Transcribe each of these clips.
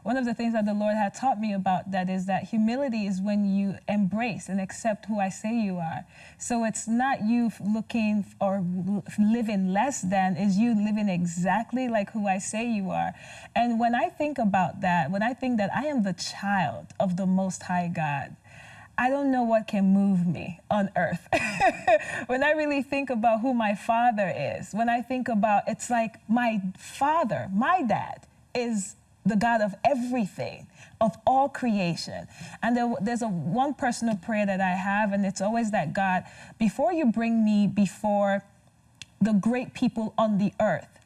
one of the things that the Lord had taught me about that is that humility is when you embrace and accept who I say you are. So it's not you looking or living less than, is you living exactly like who I say you are. And when I think about that, when I think that I am the child of the Most High God, I don't know what can move me on earth. When I really think about who my father is, when I think about, it's like my father, my dad, is the God of everything, of all creation. And there's one personal prayer that I have, and it's always that, God, before you bring me before the great people on the earth,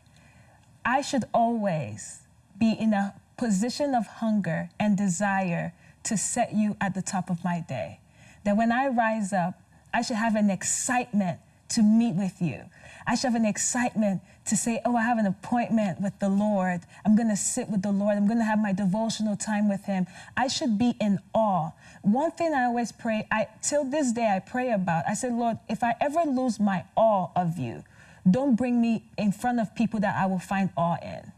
I should always be in a position of hunger and desire to set you at the top of my day. That when I rise up, I should have an excitement to meet with you. I should have an excitement to say, oh, I have an appointment with the Lord. I'm going to sit with the Lord. I'm going to have my devotional time with him. I should be in awe. One thing I always pray, till this day I pray about, I said, Lord, if I ever lose my awe of you, don't bring me in front of people that I will find awe in.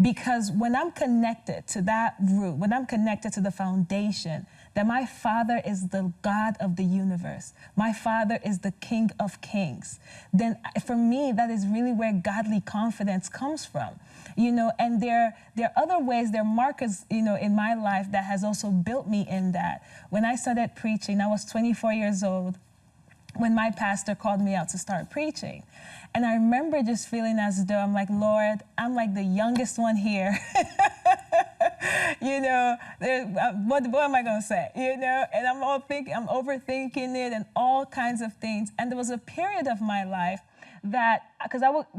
Because when I'm connected to that root, when I'm connected to the foundation, that my Father is the God of the universe, my Father is the King of kings, then for me, that is really where godly confidence comes from. You know, and there are other ways, there are markers, you know, in my life that has also built me in that. When I started preaching, I was 24 years old when my pastor called me out to start preaching. And I remember just feeling as though I'm like, Lord, I'm like the youngest one here. You know, what am I going to say? You know, and I'm overthinking it and all kinds of things. And there was a period of my life that,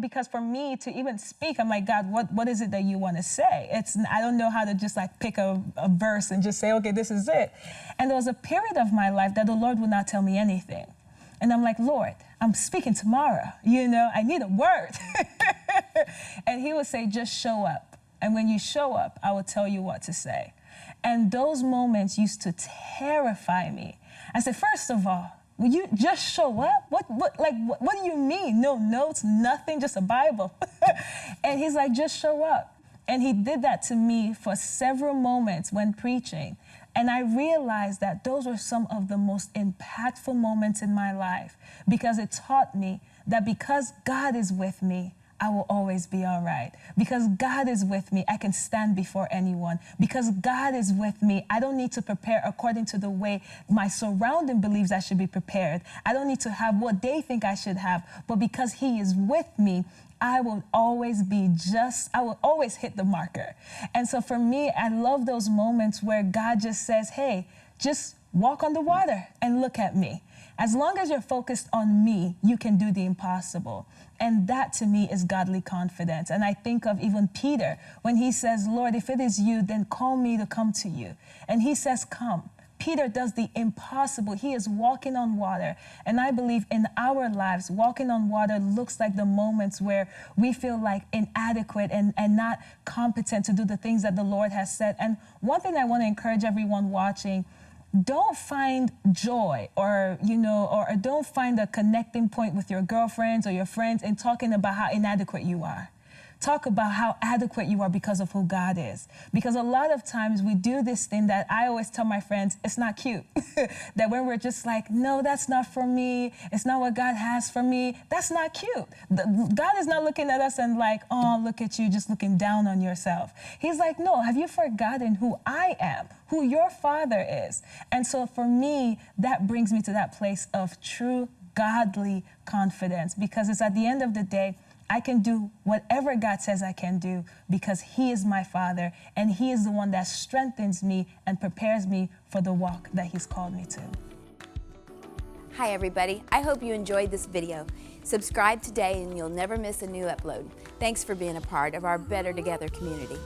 because for me to even speak, I'm like, God, what is it that you want to say? I don't know how to just like pick a verse and just say, okay, this is it. And there was a period of my life that the Lord would not tell me anything. And I'm like, Lord, I'm speaking tomorrow. You know, I need a word. And he would say, just show up. And when you show up, I will tell you what to say. And those moments used to terrify me. I said, first of all, will you just show up? What do you mean? No notes, nothing, just a Bible. And he's like, just show up. And he did that to me for several moments when preaching. And I realized that those were some of the most impactful moments in my life, because it taught me that because God is with me, I will always be all right. Because God is with me, I can stand before anyone. Because God is with me, I don't need to prepare according to the way my surrounding believes I should be prepared. I don't need to have what they think I should have. But because he is with me, I will always hit the marker. And so for me, I love those moments where God just says, hey, just walk on the water and look at me. As long as you're focused on me, you can do the impossible. And that to me is godly confidence. And I think of even Peter when he says, Lord, if it is you, then call me to come to you. And he says, come. Peter does the impossible. He is walking on water. And I believe in our lives, walking on water looks like the moments where we feel like inadequate and not competent to do the things that the Lord has said. And one thing I want to encourage everyone watching, don't find joy or don't find a connecting point with your girlfriends or your friends in talking about how inadequate you are. Talk about how adequate you are because of who God is. Because a lot of times we do this thing that I always tell my friends, it's not cute. That when we're just like, no, that's not for me. It's not what God has for me. That's not cute. God is not looking at us and like, oh, look at you, just looking down on yourself. He's like, no, have you forgotten who I am, who your Father is? And so for me, that brings me to that place of true godly confidence, because it's at the end of the day, I can do whatever God says I can do because he is my Father, and he is the one that strengthens me and prepares me for the walk that he's called me to. Hi everybody, I hope you enjoyed this video. Subscribe today and you'll never miss a new upload. Thanks for being a part of our Better Together community.